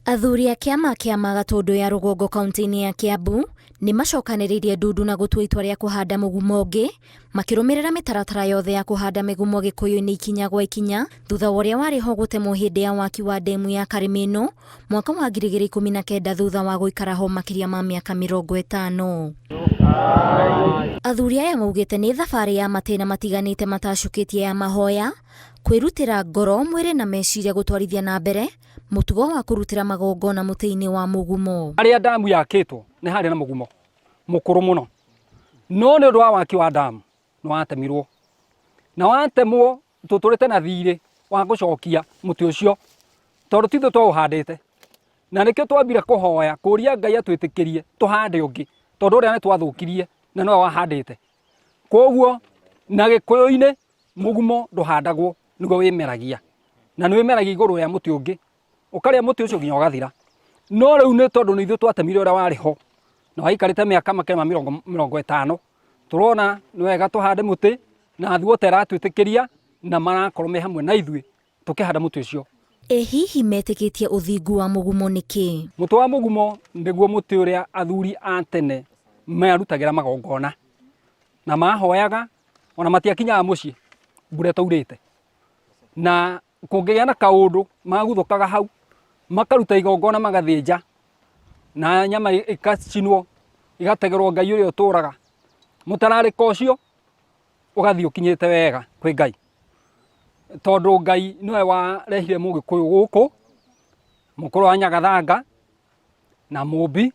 Athuri a kĩama kĩa Gatundu ya rũgongo kaunti-inĩ ya Kiambu nĩ macokanĩrĩirie ndundu na gũtua itua rĩa kũhanda mũgumo ũngĩ makĩrũmĩrĩra mĩtaratara yothe ya kũhanda mĩgumo Gĩkũyũ-inĩ ikinya gwa ikinya thutha ũrĩa warĩ ho gũtemwo hĩndĩ ya waki wa ndemu ya Karĩmĩnũ mwaka wa 2019 thutha wa gũikara ho makĩria ma mĩaka 50. Athuri aya maugĩte nĩ thabarĩ ya matĩna matiganĩte matacũkĩtie ya mahoya, kwĩrutĩra ngoro, mwĩrĩ na meciria gũtwarithia na mbere mũtugo wa kũrutĩra magongona mũtĩ-inĩ wa mũgumo. Harĩa damu yakĩtwo nĩ harĩ na mũgumo mũkũrũ mũno, no nĩ ũndũ wa waki wa damu nĩ watemirwo, na watemwo tũtũrĩte na thirĩ wa gũcokia mũtĩ ũcio tondũ titũ twaũhandĩte, na nĩkĩo twambire kũhoya kũria Ngai atwĩtĩkĩrie tũhande ũngĩ tondũ ũrĩa nĩ twathũkirie na nĩwe wahandĩte. Koguo na Gĩkũyũ-inĩ mũgumo ndũhandagwo, nĩguo wĩmeragia, na nĩ wĩmeragia igũrũ ya mũtĩ ũngĩ ũkarĩa mũtĩ ũcio nginya ũgathira. No rĩu nĩ tondũ nĩ ithuĩ twatemire ũrĩa warĩ ho na waikarĩte mĩaka 50, tũrona nĩ wega tũhande mũtĩ na athuĩ othe aratwĩtĩkĩria na marakorwo me hamwe na ithuĩ tũkĩhanda mũtĩ ũcio. Ĩ hihi metĩkĩtie ũthingu wa mũgumo nĩkĩ? Mũtĩ wa mũgumo nĩguo mũtĩ ũrĩa athuri a tene marutagĩra magongona na mahoyaga ona matiakinyaga mũciĩ mbura taurĩte, na kũngĩgĩa na kaũndũ maguthũkaga hau makaruta igongona magathĩnja na nyama ĩgacinwo igategerwo Ngai ũrĩa ũtũraga. Mũtararĩko ũcio ũgathiĩ ũkinyĩte wega kwĩ Ngai, tondũ Ngai nĩwe warehire Mũgĩkũyũ gũkũ, mũkũrũ wa Nyagathanga na Mũmbi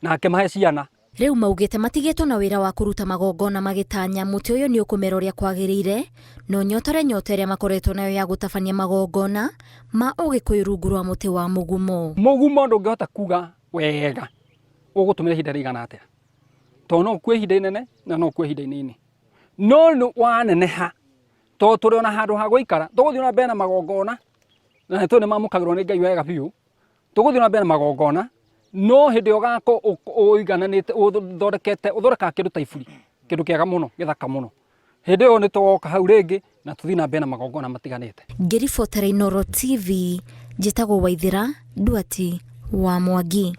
na akĩmahe ciana. Rĩu maugĩte matigĩtwo na wĩra wa kũruta magongona magĩtanya mũtĩ ũyũ nĩ ũkũmera ũrĩa kwagĩrĩire, no nyotore nyota ĩrĩa makoretwo nayo ya gũtabania magongona ma Ũgĩkũyũ rungu rwa mũtĩ wa mũgumo. Mũgumo ndũngĩhota kuga wega ũgũtũmĩra ihinda rĩigana atĩa, tondũ no ũkue ihinda inene na no ũkue ihinda inini, no waneneha tondũ tũrĩ ona handũ ha gũikara, tũgũthiĩ na mbere na magongona na nĩ mamũkagĩrwo nĩ Ngai wega biũ, tũgũthiĩ na mbere na magongona, no hĩndĩ ĩyo ũgakorwo ũigananĩte ũthondekaga kĩndũ ta iburi, kĩndũ kĩega mũno gĩthaka mũno, hĩndĩ ĩyo nĩ tũgoka hau rĩngĩ na tũthiĩ na mbere na magongona matiganĩte. Ngĩribotera Inooro TV, njĩtagwo Waithĩra Nduati wa Mwangi.